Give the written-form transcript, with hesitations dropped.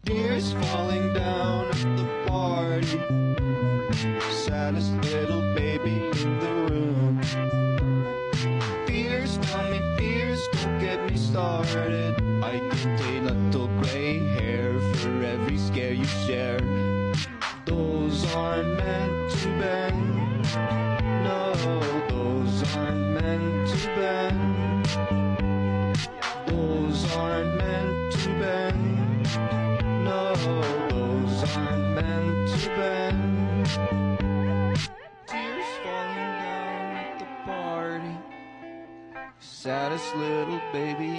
Tears falling down at the party. Saddest little baby in the room. Fears, tell me fears, don't get me started. I get a little gray hair for every scare you share. Those aren't meant to bend. No, those aren't meant to bend. Those aren't meant to bend. No, those aren't meant to bend. Tears falling down at the party. Saddest little baby